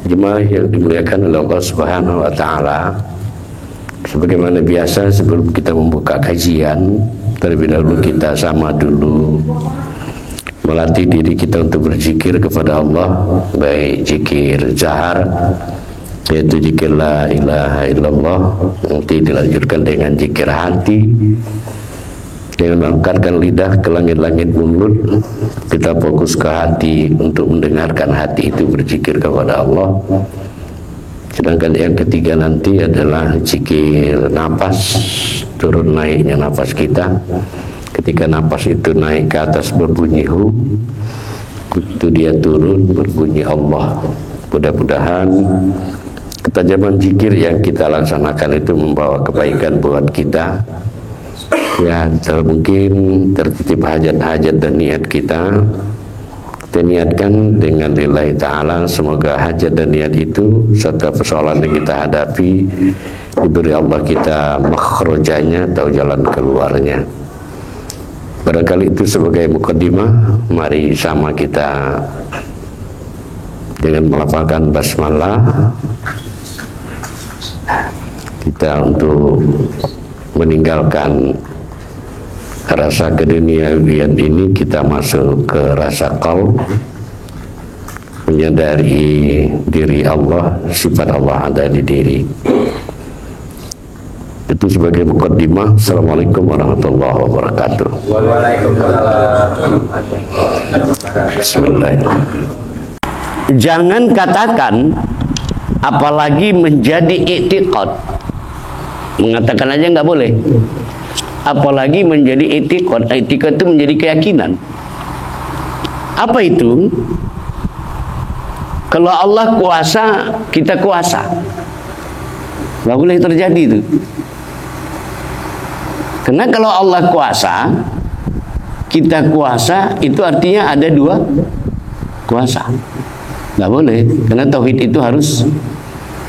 Jemaah yang dimuliakan oleh Allah Subhanahu wa taala, sebagaimana biasa sebelum kita membuka kajian, terlebih dahulu kita sama dulu melatih diri kita untuk berzikir kepada Allah, baik zikir jahar yaitu zikir la ilaha illallah, nanti dilanjutkan dengan zikir hati dengan mengangkatkan lidah ke langit-langit mulut. Kita fokus ke hati untuk mendengarkan hati itu berzikir kepada Allah. Sedangkan yang ketiga nanti adalah zikir napas, turun naiknya napas kita. Ketika napas itu naik ke atas berbunyi hu, itu dia turun berbunyi Allah. Mudah-mudahan ketajaman zikir yang kita laksanakan itu membawa kebaikan buat kita. Ya, mungkin tertitip hajat-hajat dan niat kita niatkan dengan lillahi ta'ala, semoga hajat dan niat itu serta persoalan yang kita hadapi diberi Allah kita makhrajanya atau jalan keluarnya. Barangkali itu sebagai mukaddimah, mari sama kita dengan melafalkan basmalah kita untuk meninggalkan rasa keduniawian ini, kita masuk ke rasa qalb, menyadari diri Allah, sifat Allah ada di diri. Itu sebagai mukaddimah. Assalamualaikum warahmatullahi wabarakatuh. Bismillahirrahmanirrahim. Jangan katakan apalagi menjadi i'tiqad. Mengatakan aja nggak boleh. Apalagi menjadi i'tiqad. I'tiqad itu menjadi keyakinan. Apa itu? Kalau Allah kuasa, kita kuasa. Nggak boleh terjadi itu. Karena kalau Allah kuasa, kita kuasa, itu artinya ada dua kuasa. Nggak boleh. Karena tauhid itu harus,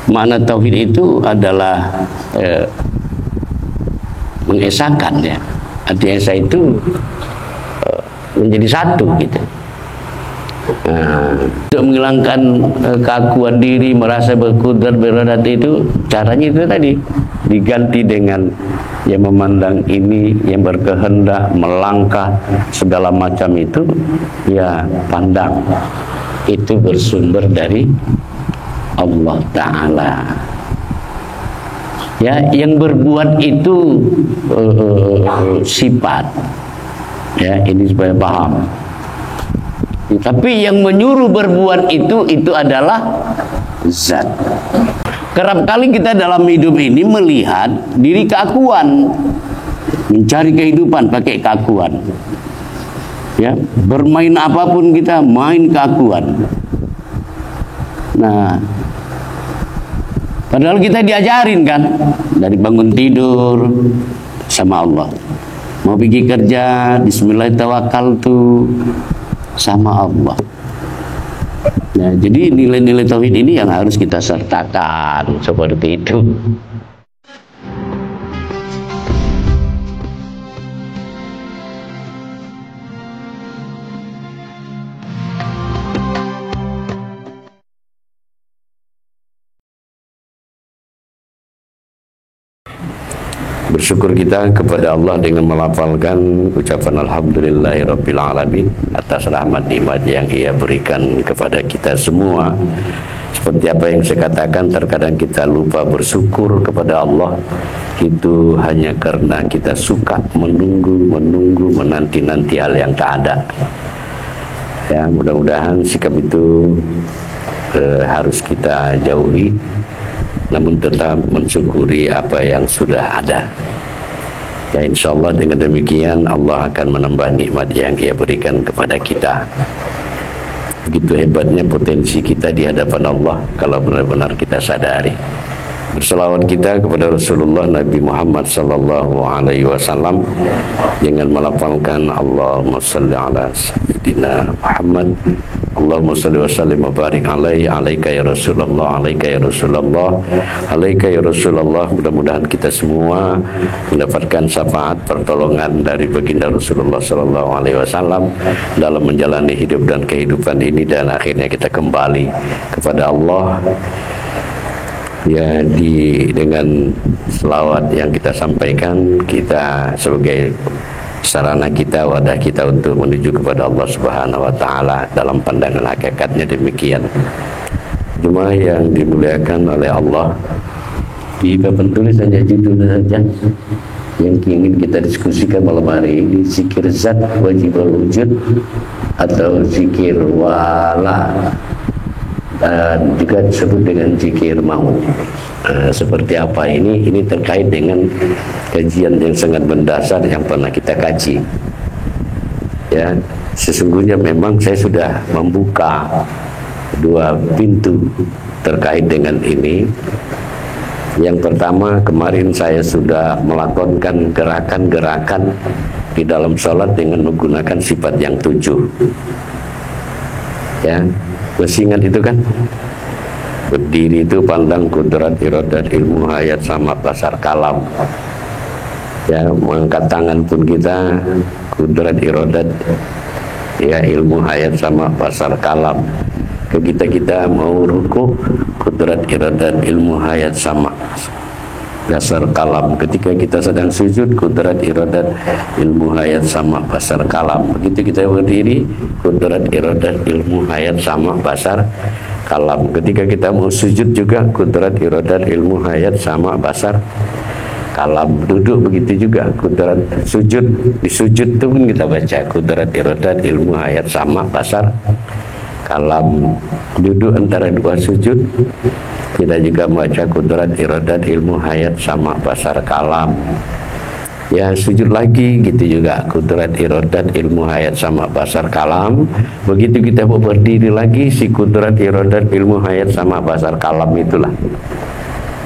makna tauhid itu adalah mengesahkan, ya. Artinya esa itu menjadi satu gitu. Untuk menghilangkan keakuan diri, merasa berkudrat, beradat, itu caranya itu tadi diganti dengan yang memandang ini, yang berkehendak, melangkah, segala macam itu ya pandang itu bersumber dari Allah Ta'ala. Ya, yang berbuat itu sifat. Ya, ini supaya paham. Tapi yang menyuruh berbuat itu adalah zat. Kerap kali kita dalam hidup ini melihat diri keakuan, mencari kehidupan pakai keakuan. Ya, bermain apapun kita main keakuan. Nah, padahal kita diajarin kan dari bangun tidur sama Allah, mau pergi kerja bismillahirrahmanirrahim sama Allah. Nah, jadi nilai-nilai tauhid ini yang harus kita sertakan seperti itu. Bersyukur kita kepada Allah dengan melafalkan ucapan alhamdulillahirabbil alamin atas rahmat nikmat yang Ia berikan kepada kita semua. Seperti apa yang saya katakan, terkadang kita lupa bersyukur kepada Allah itu hanya karena kita suka menunggu, menanti-nanti hal yang tak ada. Ya, mudah-mudahan sikap itu harus kita jauhi, namun tetap mensyukuri apa yang sudah ada. Ya, insya Allah dengan demikian Allah akan menambah nikmat yang Ia berikan kepada kita. Begitu hebatnya potensi kita di hadapan Allah kalau benar-benar kita sadari. Berselawat kita kepada Rasulullah Nabi Muhammad sallallahu alaihi wasallam dengan melafalkan Allahumma shalli ala sayyidina Muhammad, Allahumma shalli wa sallim wa barik alaihi, alaika ya Rasulullah, alaika ya Rasulullah, alaika ya Rasulullah. Mudah-mudahan kita semua mendapatkan syafaat pertolongan dari baginda Rasulullah sallallahu alaihi wasallam dalam menjalani hidup dan kehidupan ini, dan akhirnya kita kembali kepada Allah ya, dengan selawat yang kita sampaikan, kita sebagai sarana kita, wadah kita untuk menuju kepada Allah Subhanahu wa taala dalam pandangan hakikatnya demikian. Jemaah yang dimuliakan oleh Allah, di papan tulisannya judul saja yang ingin kita diskusikan malam hari ini, zikir zat wajib wujud atau zikir wala, dan juga disebut dengan zikir maut. Seperti apa ini? Ini terkait dengan kajian yang sangat mendasar yang pernah kita kaji. Ya, sesungguhnya memang saya sudah membuka dua pintu terkait dengan ini. Yang pertama, kemarin saya sudah melakukan gerakan-gerakan di dalam sholat dengan menggunakan sifat yang 7. Ya, masih ingat itu kan? Berdiri itu pandang kudrat, iradat, ilmu, hayat, sama basar, kalam. Ya, mengangkat tangan pun kita kudrat, iradat, ya, ilmu, hayat, sama basar, kalam. Kita mau ruku, kudrat, iradat, ilmu, hayat, sama basar, kalam. Ketika kita sedang sujud, kudrat, iradat, ilmu, hayat, sama basar, kalam. Begitu kita berdiri, kudrat, iradat, ilmu, hayat, sama basar, kalam. Ketika kita mau sujud juga, kudrat, iradat, ilmu, hayat, sama basar, kalam. Duduk begitu juga, kudrat, sujud, di sujud itu pun kita baca kudrat, iradat, ilmu, hayat, sama basar, kalam. Duduk antara dua sujud kita juga baca kudrat, iradat, ilmu, hayat, sama basar, kalam. Ya, sujud lagi gitu juga, kudrat, iradat, ilmu, hayat, sama basar, kalam. Begitu kita mau berdiri lagi, si kudrat, iradat, ilmu, hayat, sama basar, kalam itulah.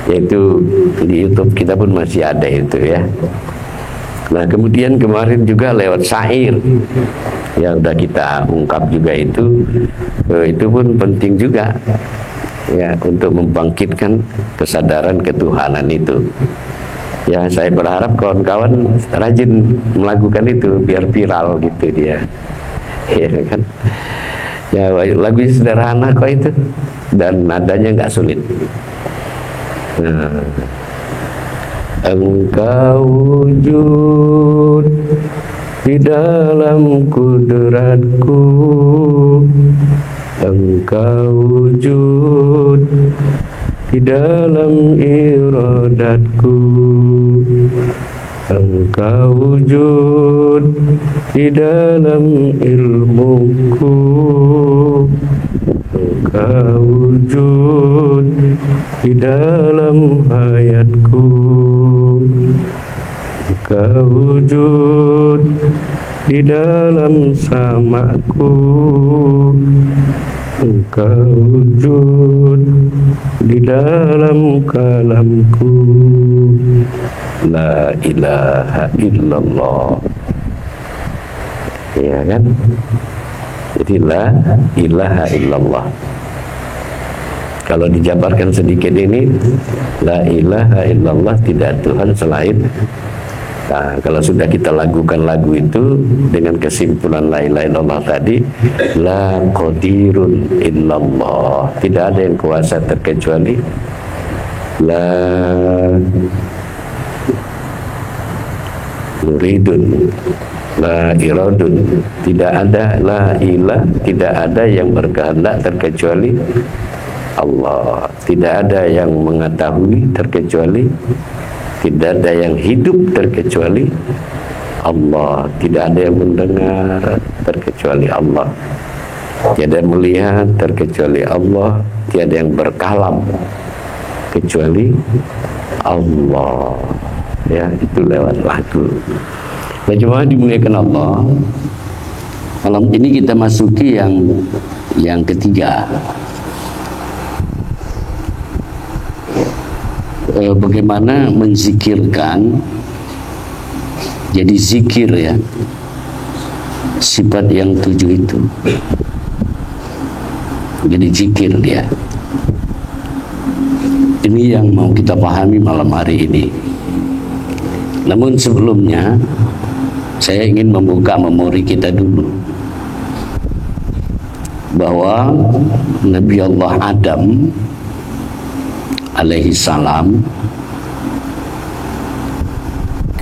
Yaitu di YouTube kita pun masih ada itu ya. Nah, kemudian kemarin juga lewat syair yang udah kita ungkap juga itu pun penting juga ya, untuk membangkitkan kesadaran ketuhanan itu. Ya, saya berharap kawan-kawan rajin melakukan itu biar viral gitu dia. Ya kan? Ya, lagu sederhana kok itu, dan nadanya nggak sulit. Nah, engkau wujud di dalam kudratku, engkau wujud di dalam iradatku, engkau wujud di dalam ilmuku, engkau wujud di dalam hayatku, engkau wujud di dalam samaku, engkau wujud di dalam kalamku. La ilaha illallah. Ya kan? Jadi la ilaha illallah. Kalau dijabarkan sedikit ini, la ilaha illallah, tidak Tuhan selain. Nah, kalau sudah kita lakukan lagu itu dengan kesimpulan la ilaha illallah tadi, la qadirun illallah, tidak ada yang kuasa terkecuali, la yuridun, la iradun, tidak ada, la ilah, tidak ada yang berkehendak terkecuali Allah, tidak ada yang mengetahui terkecuali, tidak ada yang hidup terkecuali Allah, tidak ada yang mendengar terkecuali Allah, tiada yang melihat terkecuali Allah, tiada yang berkalam kecuali Allah. Ya, itu lewat lagu. Nah, cuma dimuliakan Allah, malam ini kita masuki yang ketiga. bagaimana menzikirkan. Jadi zikir ya, sifat yang 7 itu. Jadi zikir dia. Ini yang mau kita pahami malam hari ini. Namun sebelumnya saya ingin membuka memori kita dulu, bahwa Nabi Allah Adam alaihi salam,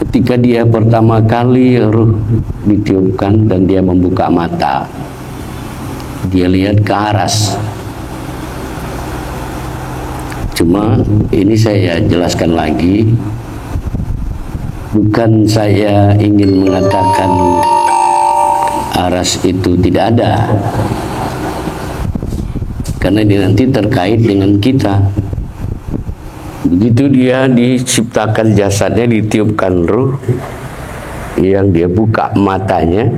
ketika dia pertama kali ruh ditiupkan dan dia membuka mata, dia lihat ke aras. Cuma ini saya jelaskan lagi, bukan saya ingin mengatakan aras itu tidak ada, karena ini nanti terkait dengan kita. Begitu dia diciptakan jasadnya, ditiupkan ruh, yang dia buka matanya,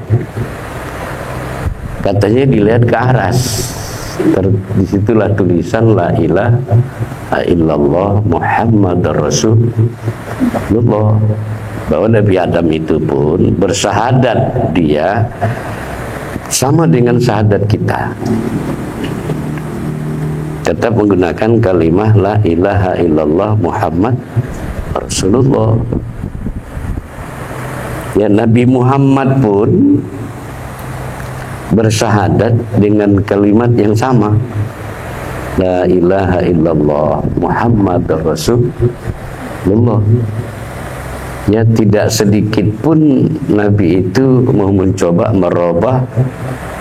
katanya dilihat ke aras. Disitulah tulisan la ilaha illallah Muhammadar Rasulullah, bahwa Nabi Adam itu pun bersyahadat, dia sama dengan syahadat kita, tetap menggunakan kalimah la ilaha illallah Muhammad Rasulullah. Ya, Nabi Muhammad pun bersyahadat dengan kalimat yang sama, la ilaha illallah Muhammad Rasulullah. Ya, tidak sedikit pun Nabi itu mau mencoba merubah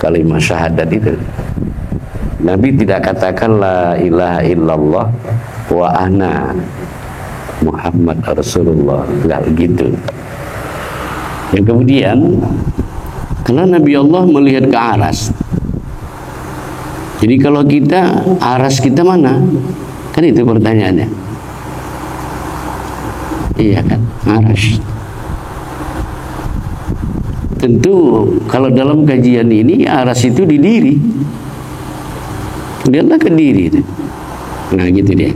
kalimat syahadat itu. Nabi tidak katakan la ilaha illallah wa ana Muhammad Rasulullah, enggak begitu. Yang kemudian, karena Nabi Allah melihat ke aras, jadi kalau kita, aras kita mana? Kan itu pertanyaannya. Iya kan, aras. Tentu kalau dalam kajian ini aras itu di diri. Lihatlah ke diri. Nah gitu dia.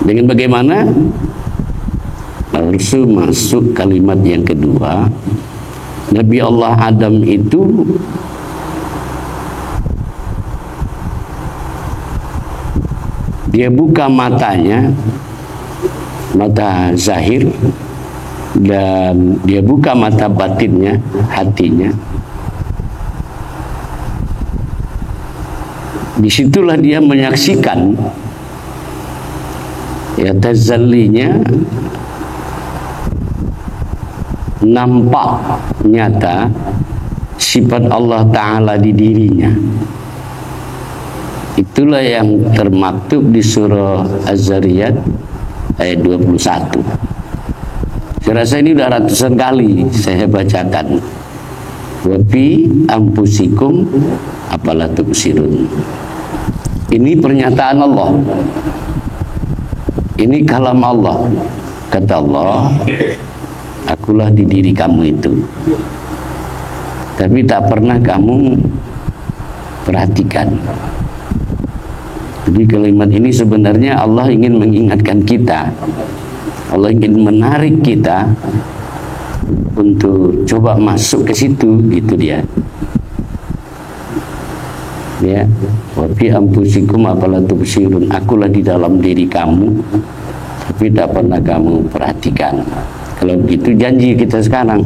Dengan bagaimana? Langsung masuk kalimat yang kedua. Nabi Allah Adam itu dia buka matanya, mata zahir, dan dia buka mata batinnya, hatinya. Disitulah dia menyaksikan, ya, tazallinya, nampak nyata sifat Allah Ta'ala di dirinya. Itulah yang termaktub di surah Az-Zariyat ayat 21. Saya rasa ini udah ratusan kali saya bacakan. Wa fi anfusikum afala tubsirun. Ini pernyataan Allah. Ini kalam Allah. Kata Allah, akulah di diri kamu itu. Tapi tak pernah kamu perhatikan. Jadi kalimat ini sebenarnya Allah ingin mengingatkan kita. Allah ingin menarik kita untuk coba masuk ke situ, gitu dia. Ya, wa fi anfusikum afala tubsirun. Akulah di dalam diri kamu, tapi tak pernah kamu perhatikan. Kalau begitu janji kita sekarang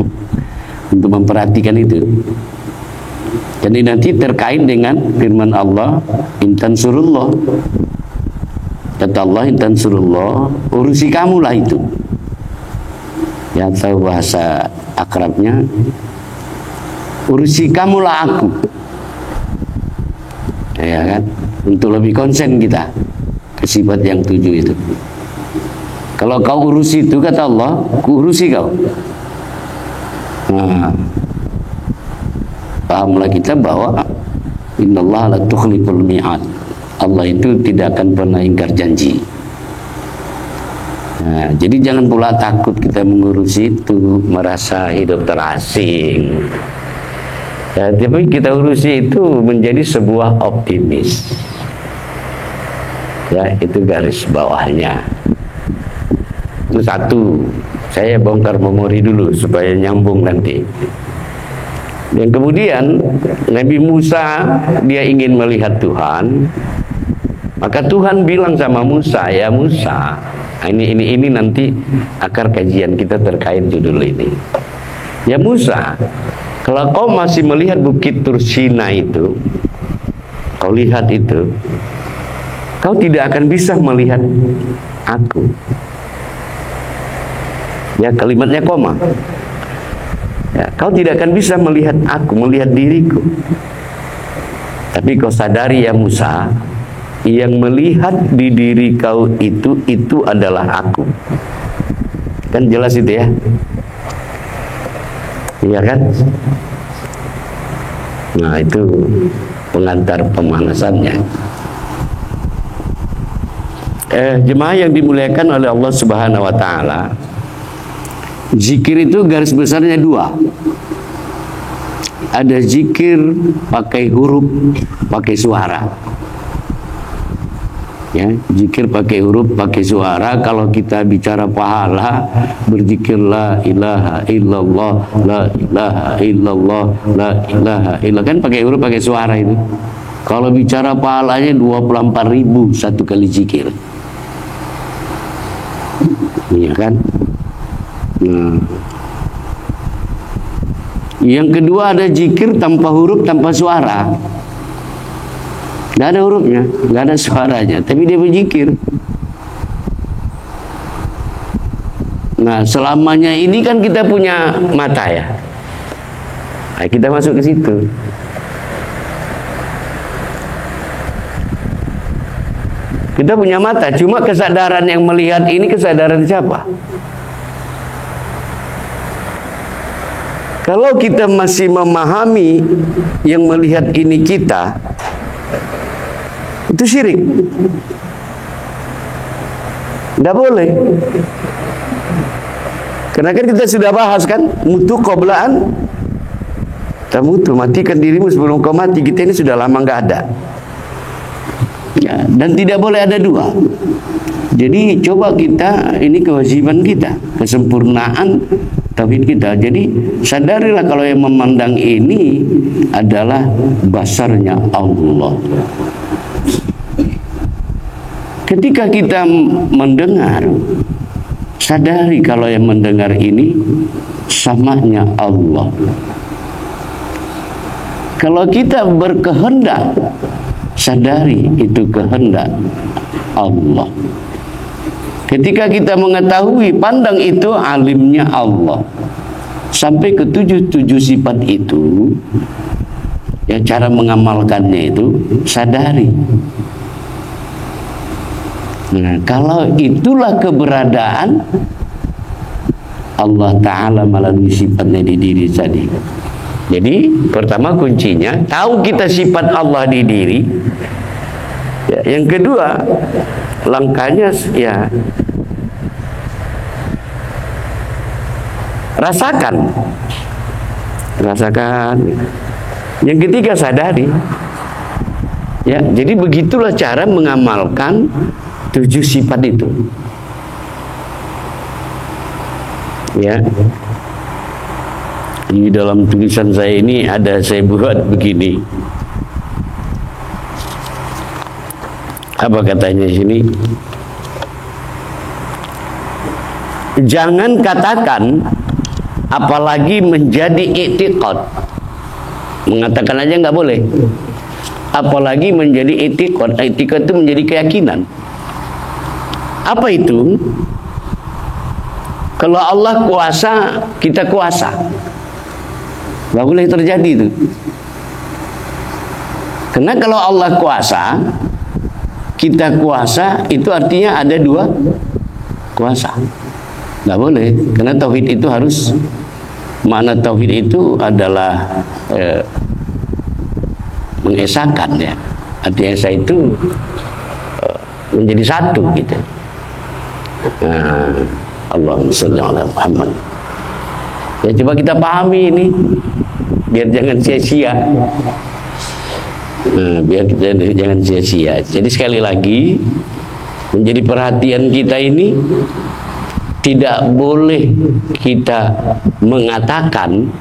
untuk memperhatikan itu. Jadi nanti terkait dengan firman Allah, intan surullah. Kata Allah, intan surullah, urusi kamulah itu. Yang tahu bahasa akrabnya, urusi kamulah aku. Ya kan? Untuk lebih konsen kita ke sifat yang 7 itu. Kalau kau urusi itu, kata Allah, ku urusi kau. Nah, pahamlah kita bahwa innallaha la tukhliful mi'ad. Allah itu tidak akan pernah ingkar janji. Nah, jadi jangan pula takut kita mengurusi itu, merasa hidup terasing. Ya, tapi kita urusi itu menjadi sebuah optimis. Ya, itu garis bawahnya. satu, saya bongkar memori dulu supaya nyambung nanti. Dan kemudian Nabi Musa dia ingin melihat Tuhan, maka Tuhan bilang sama Musa, ya Musa, ini nanti akar kajian kita terkait judul ini. Ya Musa, kalau kau masih melihat bukit Tursina itu, kau lihat itu, kau tidak akan bisa melihat aku. Ya, kalimatnya koma. Ya, kau tidak akan bisa melihat aku, melihat diriku. Tapi kau sadari ya Musa, yang melihat di diri kau itu adalah aku. Kan jelas itu ya? Iya kan? Nah, itu pengantar pemanasannya. Jemaah yang dimuliakan oleh Allah Subhanahu wa taala, zikir itu garis besarnya dua. Ada zikir pakai huruf, pakai suara. Ya, zikir pakai huruf, pakai suara. Kalau kita bicara pahala, berzikir la ilaha illallah, la ilaha illallah, la ilaha illallah. Kan pakai huruf, pakai suara itu. Kalau bicara pahalanya 24.000 satu kali zikir. Iya kan? Nah. Yang kedua ada zikir tanpa huruf, tanpa suara. Nggak ada hurufnya, nggak ada suaranya, tapi dia berzikir. Nah, selamanya ini kan kita punya mata ya. Nah, kita masuk ke situ. Kita punya mata, cuma kesadaran yang melihat ini kesadaran siapa? Kalau kita masih memahami yang melihat ini kita, itu syirik. Tidak boleh. Karena kan kita sudah bahas kan, mutu qoblaan tamutu, matikan dirimu sebelum kau mati. Kita ini sudah lama nggak ada. Ya, dan tidak boleh ada dua. Jadi coba kita, ini kewajiban kita, kesempurnaan tauhid kita. Jadi sadarilah kalau yang memandang ini adalah basarnya Allah. Ketika kita mendengar, sadari kalau yang mendengar ini samanya Allah. Kalau kita berkehendak, sadari itu kehendak Allah. Ketika kita mengetahui, pandang itu alimnya Allah. Sampai ke tujuh sifat itu, ya cara mengamalkannya itu sadari. Nah, kalau itulah keberadaan Allah Ta'ala melalui sifatnya di diri tadi. Jadi pertama kuncinya tahu kita sifat Allah di diri. Ya, yang kedua langkahnya ya rasakan. Yang ketiga sadari. Ya, jadi begitulah cara mengamalkan 7 sifat itu. Ya. Di dalam tulisan saya ini ada saya buat begini. Apa katanya di sini? Jangan katakan apalagi menjadi i'tiqad. Mengatakan aja nggak boleh. Apalagi menjadi i'tiqad. I'tiqad itu menjadi keyakinan. Apa itu? Kalau Allah kuasa, kita kuasa. Nggak boleh terjadi itu. Karena kalau Allah kuasa, kita kuasa, itu artinya ada 2 kuasa. Nggak boleh. Karena tauhid itu harus, makna tauhid itu adalah mengesahkan ya. Artinya esa itu menjadi satu gitu. Allahumma sholli ala Muhammad. Ya coba kita pahami ini biar jangan sia-sia. Biar kita jangan sia-sia. Jadi sekali lagi menjadi perhatian kita ini tidak boleh kita mengatakan,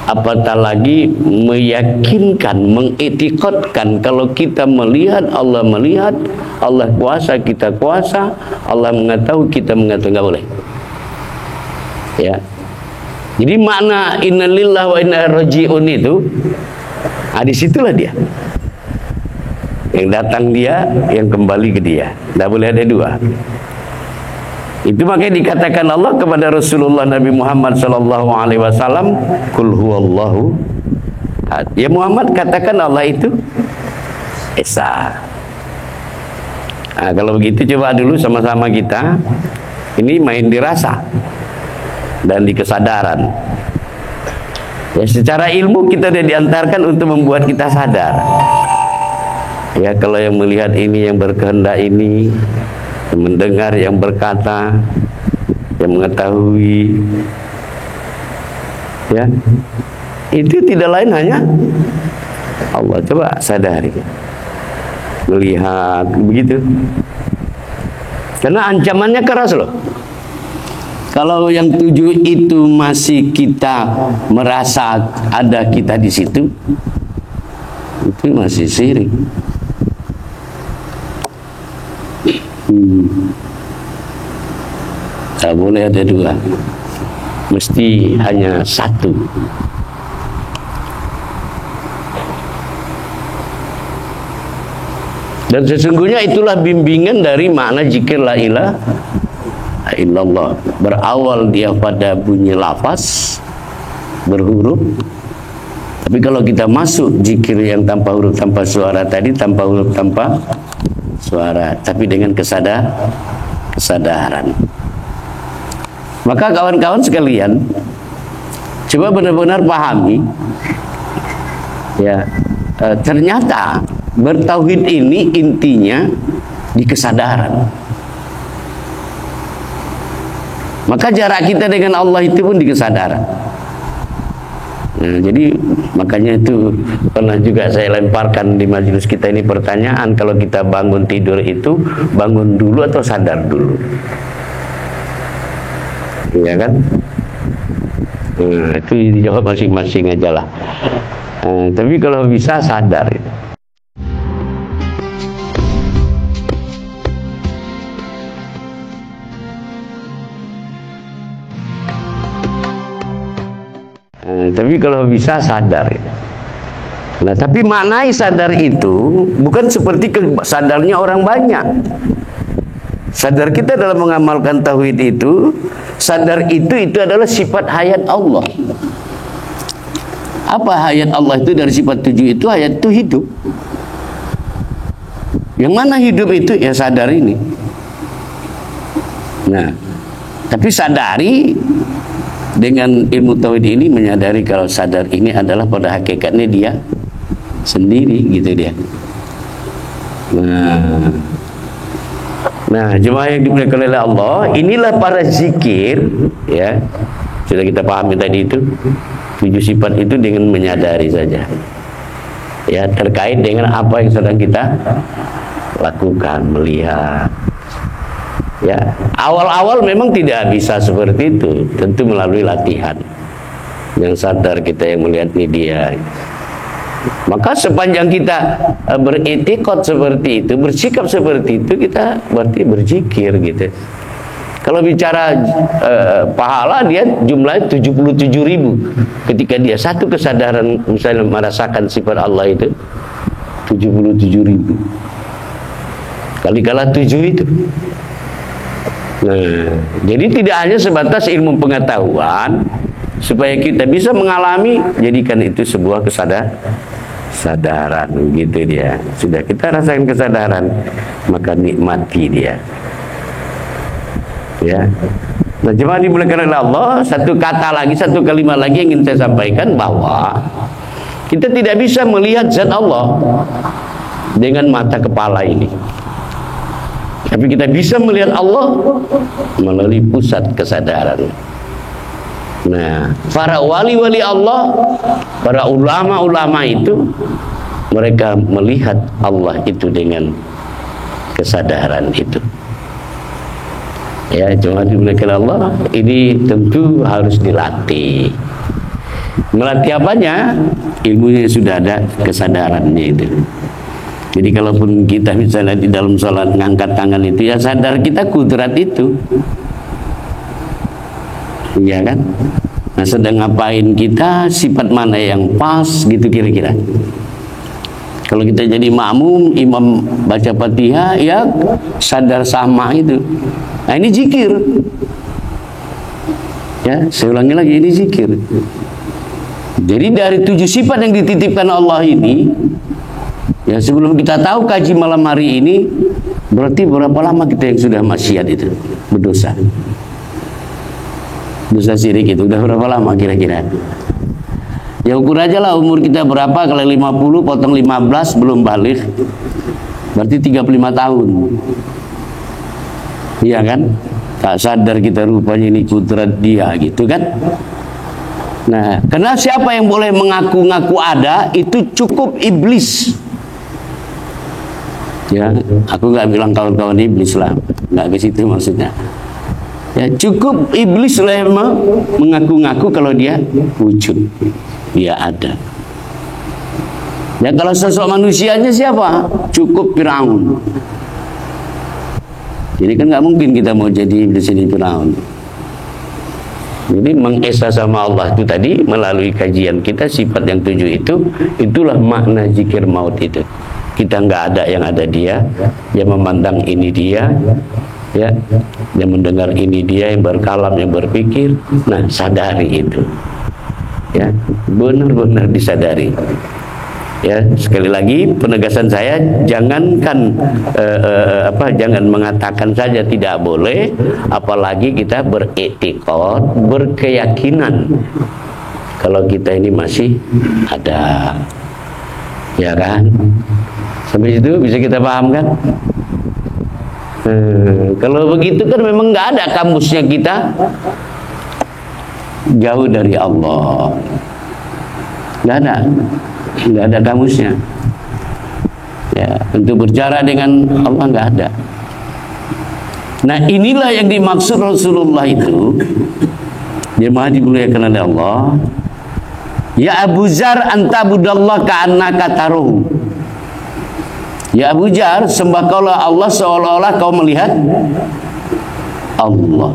apatah lagi meyakinkan, mengetikotkan kalau kita melihat, Allah kuasa, kita kuasa, Allah mengetahui, kita mengetahui, nggak boleh. Ya. Jadi makna innalillahi wa inna ilaihi raji'un itu, disitulah dia. Yang datang dia, yang kembali ke dia. Tidak boleh ada dua. Itu makanya dikatakan Allah kepada Rasulullah Nabi Muhammad SAW, Qul huwallahu ahad. Ya Muhammad, katakan Allah itu Esa. Nah, kalau begitu coba dulu sama-sama kita ini main di rasa dan di kesadaran. Ya, secara ilmu kita sudah diantarkan untuk membuat kita sadar. Ya, kalau yang melihat ini, yang berkehendak ini, yang mendengar, yang berkata, yang mengetahui, ya, itu tidak lain hanya Allah. Coba sadari, melihat begitu. Karena ancamannya keras loh. Kalau yang 7 itu masih kita merasa ada kita di situ, itu masih syirik. Tak boleh ada dua, mesti hanya satu. Dan sesungguhnya itulah bimbingan dari makna zikir la ilaha illallah. Berawal dia pada bunyi lafaz berhuruf, tapi kalau kita masuk zikir yang tanpa huruf tanpa suara tadi, tanpa huruf tanpa suara, tapi dengan kesadaran. Maka kawan-kawan sekalian, coba benar-benar pahami, ya, ternyata bertauhid ini intinya di kesadaran. Maka jarak kita dengan Allah itu pun di kesadaran. Nah, jadi makanya itu pernah juga saya lemparkan di majelis kita ini pertanyaan, kalau kita bangun tidur itu bangun dulu atau sadar dulu? Iya kan? Nah, itu dijawab masing-masing aja lah. Tapi kalau bisa sadar itu. Tapi kalau bisa sadar. Nah, tapi maknai sadar itu bukan seperti sadarnya orang banyak. Sadar kita dalam mengamalkan tauhid itu, sadar itu adalah sifat hayat Allah. Apa hayat Allah itu? Dari sifat 7 itu, hayat itu hidup. Yang mana hidup itu? Ya sadar ini. Nah, tapi sadari dengan ilmu tauhid ini, menyadari kalau sadar ini adalah pada hakikatnya dia sendiri, gitu dia. Nah, jemaah yang dimuliakan oleh Allah, inilah para zikir, ya. Sudah kita pahami tadi itu 7 sifat itu dengan menyadari saja, ya, terkait dengan apa yang sedang kita lakukan, melihat. Ya, awal-awal memang tidak bisa seperti itu, tentu melalui latihan. Yang sadar kita yang melihat ini dia. Maka sepanjang kita beretikad seperti itu, bersikap seperti itu, kita berarti berzikir gitu. Kalau bicara pahala, dia jumlahnya 77.000. Ketika dia satu kesadaran misalnya merasakan sifat Allah itu 77.000. Kali-kala 7 itu. Nah, jadi tidak hanya sebatas ilmu pengetahuan, supaya kita bisa mengalami, jadikan itu sebuah kesadaran, gitu dia. Sudah kita rasakan kesadaran, maka nikmati dia. Ya. Nah, jemaah dimuliakan oleh Allah, satu kata lagi, satu kalimat lagi yang ingin saya sampaikan, bahwa kita tidak bisa melihat zat Allah dengan mata kepala ini. Tapi kita bisa melihat Allah melalui pusat kesadaran. Nah, para wali-wali Allah, para ulama-ulama itu, mereka melihat Allah itu dengan kesadaran itu. Ya, cuma dimuliakan Allah, ini tentu harus dilatih. Melatih apanya? Ilmunya sudah ada, kesadarannya itu. Jadi kalaupun kita misalnya di dalam sholat ngangkat tangan itu, ya sadar kita kudrat itu. Iya kan? Nah, sedang ngapain kita, sifat mana yang pas gitu kira-kira. Kalau kita jadi makmum, imam baca Fatihah, ya sadar sama itu. Nah, ini zikir. Ya, saya ulangi lagi, ini zikir. Jadi dari 7 sifat yang dititipkan Allah ini, ya sebelum kita tahu kaji malam hari ini, berarti berapa lama kita yang sudah maksiat itu, berdosa. Dosa syirik itu udah berapa lama kira-kira? Ya ukur aja lah umur kita berapa, kalau 50 potong 15 belum balik, berarti 35 tahun. Iya kan? Tak sadar kita rupanya ini kudrat dia gitu kan? Nah, karena siapa yang boleh mengaku-ngaku ada, itu cukup iblis. Ya, aku nggak bilang kawan-kawan iblis lah, nggak ke situ maksudnya. Ya, cukup iblis lah mengaku-ngaku kalau dia wujud, dia ada. Ya, kalau sosok manusianya siapa? Cukup Firaun. Jadi kan nggak mungkin kita mau jadi iblis ini Firaun. Jadi mengesah sama Allah itu tadi melalui kajian kita sifat yang 7 itu, itulah makna zikir maut itu. Kita nggak ada, yang ada dia, yang memandang ini dia, ya, yang mendengar ini dia, yang berkalam, yang berpikir. Nah, sadari itu, ya, benar-benar disadari. Ya, sekali lagi penegasan saya, jangankan jangan mengatakan saja tidak boleh, apalagi kita beriktikad, berkeyakinan kalau kita ini masih ada, ya kan? Sampai itu bisa kita paham kan? Kalau begitu kan memang nggak ada kamusnya kita, jauh dari Allah, nggak ada kamusnya. Ya, untuk berbicara dengan Allah nggak ada. Nah, inilah yang dimaksud Rasulullah itu, jemaah dimuliakan oleh Allah. Ya Abu Dzar, anta budallah ka'annaka taruh. Ya Abu Dzar, sembahkaulah Allah seolah-olah kau melihat Allah.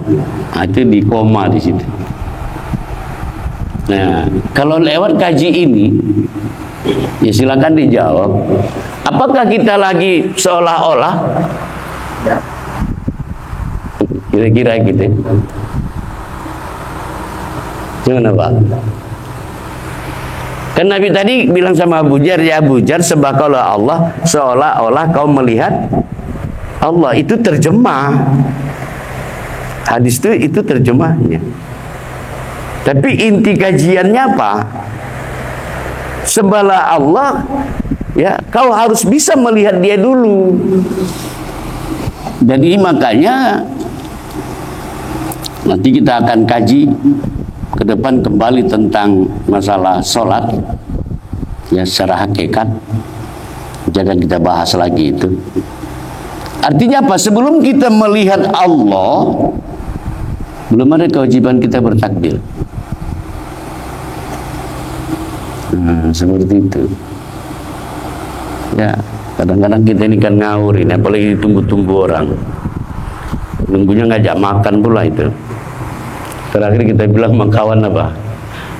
Nah, itu di koma di situ. Nah, kalau lewat kaji ini, ya silakan dijawab. Apakah kita lagi seolah-olah? Kira-kira gitu. Gimana Pak? Kan Nabi tadi bilang sama Abu Dzar, ya Abu Dzar, sembahkaulah Allah seolah-olah kau melihat Allah. Itu terjemah. Hadis itu terjemahnya. Tapi inti kajiannya apa? Sembahlah Allah, ya, kau harus bisa melihat dia dulu. Jadi makanya nanti kita akan kaji ke depan kembali tentang masalah sholat, ya, secara hakikat. Jangan kita bahas lagi itu. Artinya apa? Sebelum kita melihat Allah, belum ada kewajiban kita bertakbir. Nah, seperti itu. Ya, kadang-kadang kita ini kan ngawur ini, apalagi tunggu-tunggu orang. Nunggunya ngajak makan pula itu. Terakhir kita bilang sama kawan apa?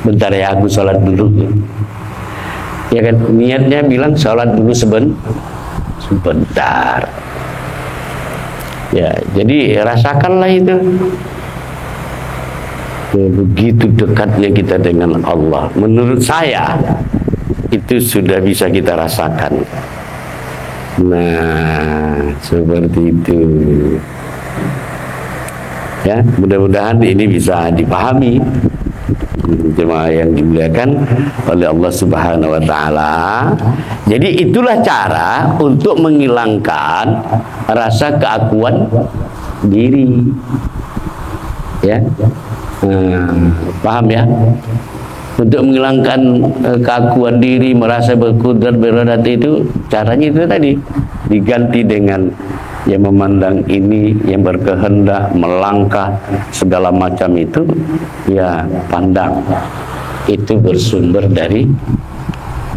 Bentar ya, aku sholat dulu. Ya kan, niatnya bilang sholat dulu sebentar. Ya, jadi rasakanlah itu. Begitu dekatnya kita dengan Allah, menurut saya itu sudah bisa kita rasakan. Nah, seperti itu. Ya, mudah-mudahan ini bisa dipahami jemaah yang dimuliakan oleh Allah Subhanahu wa taala. Jadi itulah cara untuk menghilangkan rasa keakuan diri. Ya. Paham ya? Untuk menghilangkan keakuan diri, merasa berkudrat, beriradati, itu caranya itu tadi, diganti dengan yang memandang ini, yang berkehendak melangkah segala macam itu, ya pandang itu bersumber dari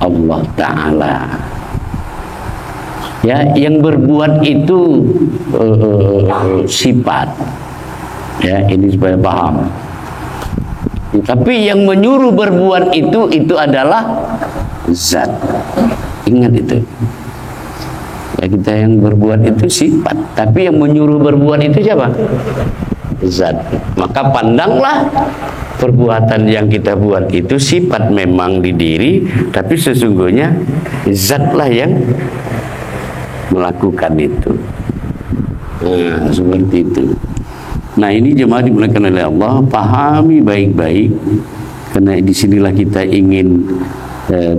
Allah Ta'ala. Ya, yang berbuat itu sifat. Ya, ini supaya paham. Tapi yang menyuruh berbuat itu adalah zat. Ingat itu. Ya, kita yang berbuat itu sifat, tapi yang menyuruh berbuat itu siapa? Zat. Maka pandanglah perbuatan yang kita buat itu sifat memang di diri, tapi sesungguhnya zatlah yang melakukan itu. Nah, seperti itu. Nah, ini jemaah dimuliakan oleh Allah, pahami baik-baik, karena disinilah kita ingin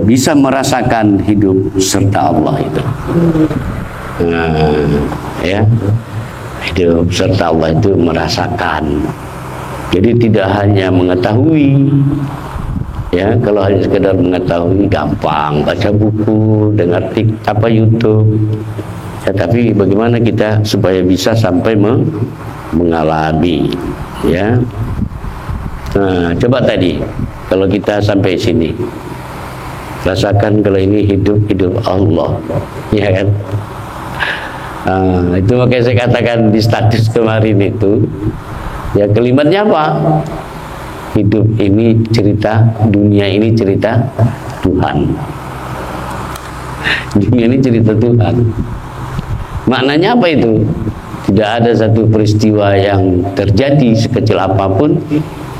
bisa merasakan hidup serta Allah itu. Ya, hidup serta Allah itu merasakan. Jadi tidak hanya mengetahui. Ya, kalau hanya sekedar mengetahui gampang, baca buku, dengar YouTube. Ya, tapi bagaimana kita supaya bisa sampai mengalami, ya. Nah, coba tadi kalau kita sampai sini, rasakan kalau ini hidup Allah, ya kan? Itu makanya saya katakan di status kemarin itu, ya kalimatnya apa? Hidup ini cerita, dunia ini cerita Tuhan. Dunia ini cerita Tuhan. Maknanya apa itu? Tidak ada satu peristiwa yang terjadi sekecil apapun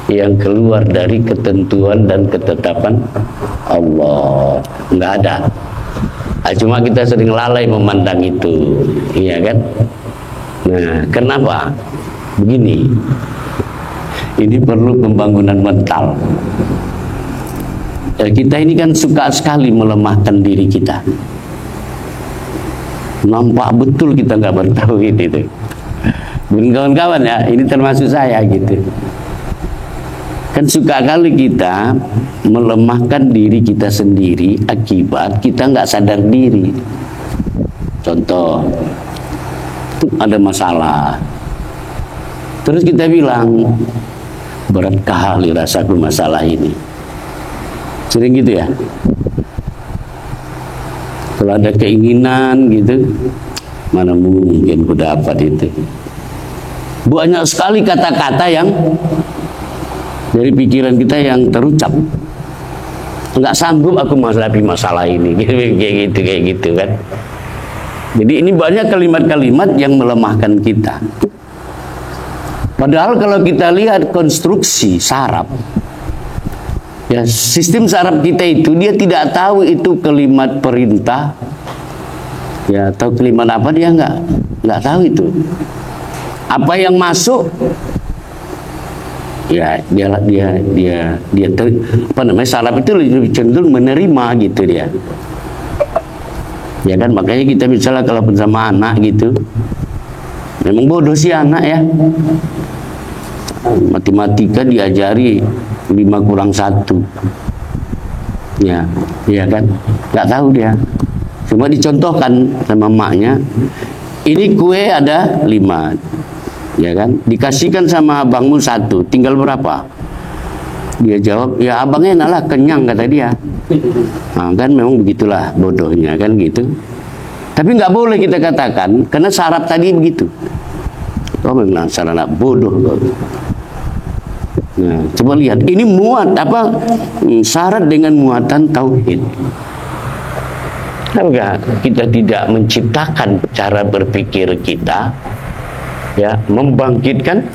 yang keluar dari ketentuan dan ketetapan Allah. Enggak ada. Cuma kita sering lalai memandang itu, iya kan? Nah, kenapa? Begini, ini perlu pembangunan mental. Kita ini kan suka sekali melemahkan diri kita. Nampak betul kita nggak bertauhid itu. Bukan kawan-kawan ya, ini termasuk saya gitu. Kan suka kali kita melemahkan diri kita sendiri akibat kita nggak sadar diri. Contoh, itu ada masalah. Terus kita bilang, berat kali rasaku masalah ini. Sering gitu ya. Kalau ada keinginan gitu, mana mungkin ku dapat itu. Banyak sekali kata-kata yang dari pikiran kita yang terucap. Enggak sanggup aku menghadapi masalah ini, kayak gitu kan. Jadi ini banyak kalimat-kalimat yang melemahkan kita. Padahal kalau kita lihat konstruksi saraf, ya sistem saraf kita itu dia tidak tahu itu kalimat perintah, ya atau kalimat apa dia nggak tahu itu. Apa yang masuk, ya saraf itu lebih cenderung menerima gitu dia. Ya kan, makanya kita misalnya kalau bersama anak gitu, memang bodoh sih anak ya. Matematika diajari 5 kurang 1. Ya kan, nggak tahu dia. Cuma dicontohkan sama maknya, ini kue ada 5, ya kan, dikasihkan sama abangmu 1, tinggal berapa? Dia jawab, ya abangnya enak lah, kenyang kata dia. Nah, kan memang begitulah bodohnya kan gitu. Tapi nggak boleh kita katakan, karena saraf tadi begitu. Oh memang sarana bodoh. Nah, coba lihat, ini muat apa? Syarat dengan muatan tauhid. Apakah kita tidak menciptakan cara berpikir kita, ya, membangkitkan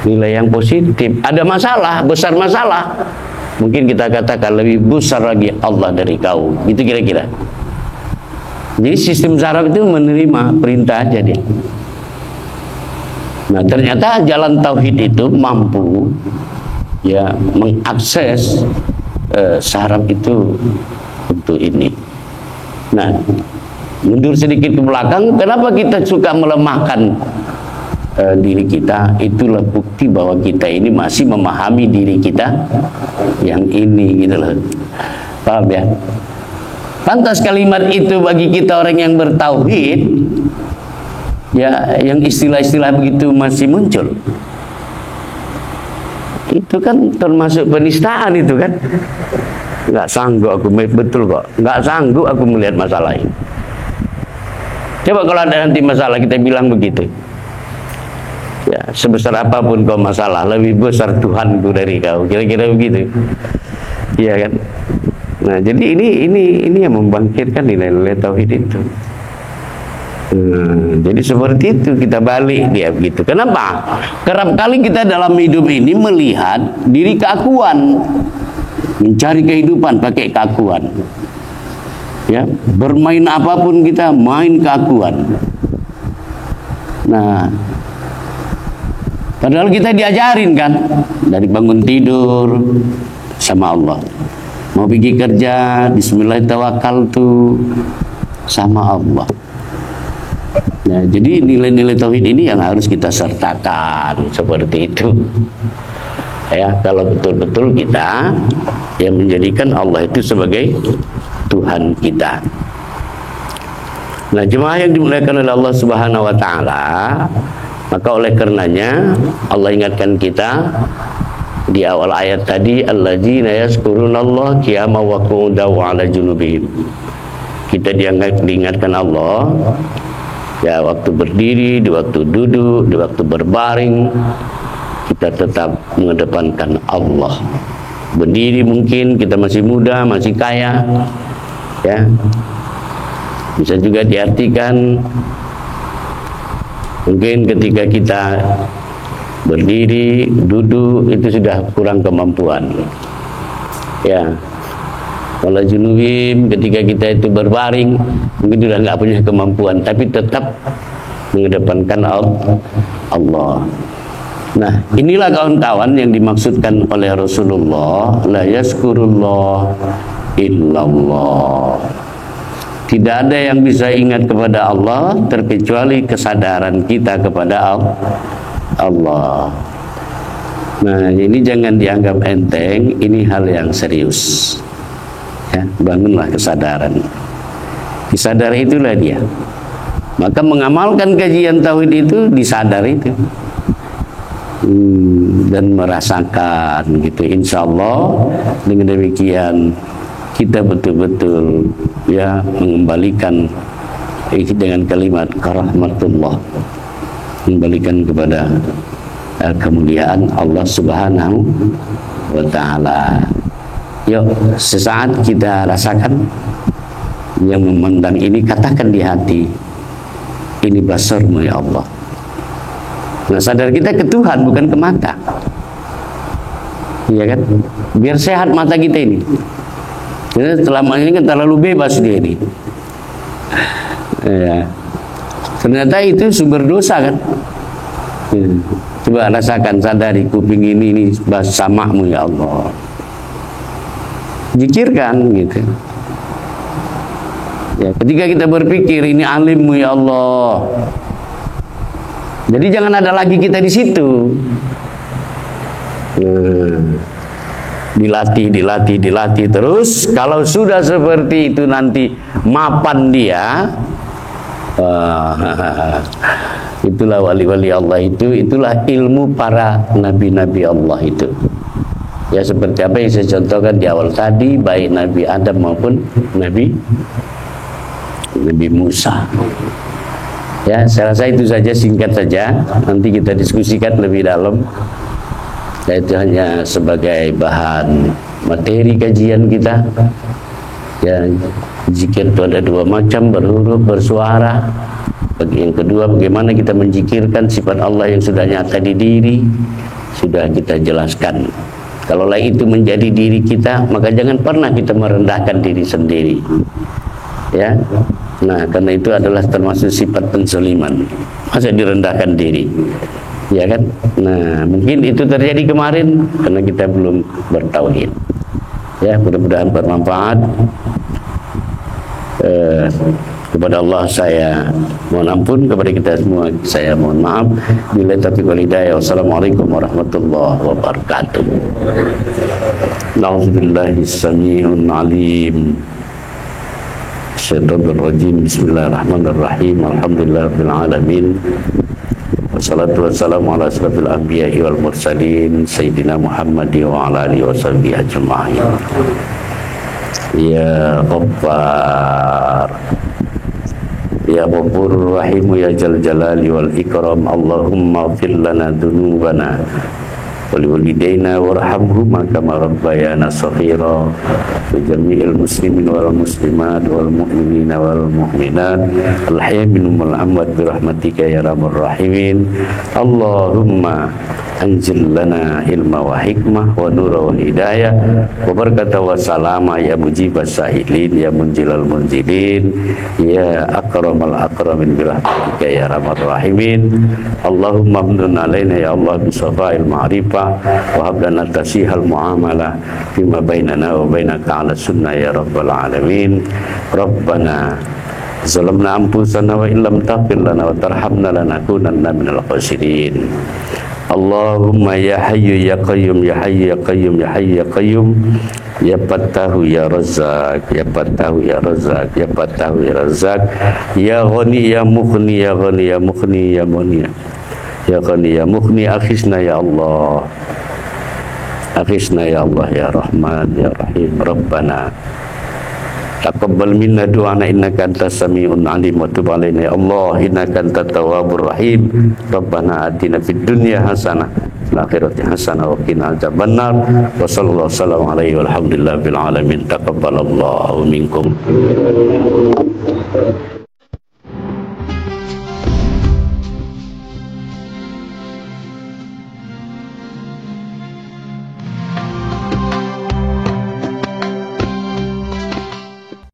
nilai yang positif? Ada masalah, besar masalah, mungkin kita katakan lebih besar lagi Allah dari kau, itu kira-kira. Jadi sistem saraf itu menerima perintah aja dia. Nah, ternyata jalan tauhid itu mampu, ya, mengakses saraf itu untuk ini. Nah, mundur sedikit ke belakang, kenapa kita suka melemahkan diri kita? Itulah bukti bahwa kita ini masih memahami diri kita yang ini gitu loh. Paham ya? Pantas kalimat itu bagi kita orang yang bertauhid, ya, yang istilah-istilah begitu masih muncul. Itu kan termasuk penistaan itu kan. Nggak sanggup aku, betul kok, nggak sanggup aku melihat masalah ini. Coba kalau ada nanti masalah kita bilang begitu, ya, sebesar apapun kau masalah, lebih besar Tuhanku dari kau, kira-kira begitu, iya kan? Nah, jadi ini yang membangkitkan nilai-nilai tauhid itu. Jadi seperti itu kita balik dia begitu. Kenapa? Kerap kali kita dalam hidup ini melihat diri keakuan, mencari kehidupan pakai keakuan. Ya, bermain apapun kita main keakuan. Nah, padahal kita diajarin kan dari bangun tidur sama Allah, mau pergi kerja bismillahirrahmanirrahim sama Allah. Nah, jadi nilai-nilai tauhid ini yang harus kita sertakan seperti itu. Ya, kalau betul-betul kita yang menjadikan Allah itu sebagai Tuhan kita. Nah, jemaah yang dimuliakan oleh Allah Subhanahu wa taala, maka oleh karenanya Allah ingatkan kita di awal ayat tadi, alladzina yazkurunallaha qiyaman wa qu'udan wa 'ala junubihim. Kita diingatkan Allah ya, waktu berdiri, di waktu duduk, di waktu berbaring, kita tetap mengedepankan Allah. Berdiri mungkin kita masih muda, masih kaya, ya, bisa juga diartikan mungkin ketika kita berdiri, duduk itu sudah kurang kemampuan, ya. Kalau junubim ketika kita itu berbaring mungkin sudah nggak punya kemampuan, tapi tetap mengedepankan Allah. Nah, inilah kawan-kawan yang dimaksudkan oleh Rasulullah, la yazkurullah illallah. Tidak ada yang bisa ingat kepada Allah terkecuali kesadaran kita kepada Allah. Nah, ini jangan dianggap enteng, ini hal yang serius. Ya, bangunlah kesadaran. Disadari itulah dia. Maka mengamalkan kajian tauhid itu disadar itu. Dan merasakan gitu. Insya Allah dengan demikian kita betul-betul ya mengembalikan dengan kalimat rahmatullah, mengembalikan kepada kemuliaan Allah Subhanahu wa taala. Yuk, sesaat kita rasakan yang memandang ini, katakan di hati, ini basarmu ya Allah. Nah, sadar kita ke Tuhan, bukan ke mata. Iya kan? Biar sehat mata kita ini. Jadi selama ini kan terlalu bebas dia ini. Ya. Ternyata itu sumber dosa kan. Coba rasakan, sadari kuping ini basamahmu ya Allah. Zikirkan gitu. Ya, ketika kita berpikir ini alimmu ya Allah. Jadi jangan ada lagi kita di situ. Dilatih terus. Kalau sudah seperti itu nanti mapan dia. Itulah wali-wali Allah itu. Itulah ilmu para nabi-nabi Allah itu. Ya, seperti apa yang saya contohkan di awal tadi, baik Nabi Adam maupun Nabi Musa. Ya, saya rasa itu saja, singkat saja. Nanti kita diskusikan lebih dalam. Ya, itu hanya sebagai bahan materi kajian kita. Ya, zikir itu ada dua macam, berhuruf, bersuara. Yang kedua, bagaimana kita menzikirkan sifat Allah yang sudah nyata di diri, sudah kita jelaskan. Kalaulah itu menjadi diri kita, maka jangan pernah kita merendahkan diri sendiri. Ya. Nah, karena itu adalah termasuk sifat penzaliman. Masa direndahkan diri, ya kan? Nah, mungkin itu terjadi kemarin karena kita belum bertauhid. Ya, mudah-mudahan bermanfaat. Kepada Allah saya mohon ampun, kepada kita semua saya mohon maaf. Billahi taufiq wal hidayah. Wassalamualaikum warahmatullahi wabarakatuh. Nauzubillahi samii'ul 'aliim Syaitanirrajim. Bismillahirrahmanirrahim. Alhamdulillahirabbil alamin. Wassalatu wassalamu ala asrofil anbiya'i wal mursalin Sayyidina Muhammad wa ala alihi wa sahbihi ajma'in. Ya Ghaffar, Ya Ghafurur Rahim, Ya Jal Jalali wal Ikram. Allahumma fir lana dhunubana waliwalidayna warhamhuma kama rabbayana shaghira wa jami'il muslimin wal muslimat wal mu'minina wal mu'minat al hayy minhum wal amwat bi rahmatika ya arhamar rahimin. Allahumma anzil lana ilma wa hikmah wa nura wa hidayah wa barakata wa salama ya mujibas sa'ilin ya munjilal munjilin ya akramal akramin bi rahmatika ya arhamar rahimin. Allahumma amnun alaina ya Allah bi safa'il ma'rifah wa hab lana tasihal muamalah fima bainana wa bainaka ala sunnah ya rabbal alamin. Rabbana zalamna anfusana wa illam taghfir lana wa tarhamna lanakunanna minal khasirin. Allahumma ya hayyu ya qayyum ya hayyu ya qayyum ya hayyu ya qayyum ya fattahu ya razzaq ya fattahu ya razzaq ya fattahu ya razzaq ya ghani ya mughni ya ghani ya mughni ya mughni ya ghani ya mughni. Akhizna ya Allah, akhizna ya Allah ya Rahman ya Rahim. Rabbana taqabbal minna du'ana innaka antas sami'un 'alim wa tub 'alaina ya Allah innaka antat tawwabur rahim. Rabbana atina fid dunya hasanah fil akhirati hasanah wa qina adzabannar. Wa sallallahu alaihi wa sallam alaihi walhamdulillahi bil alamin. Taqabbalallahu minkum.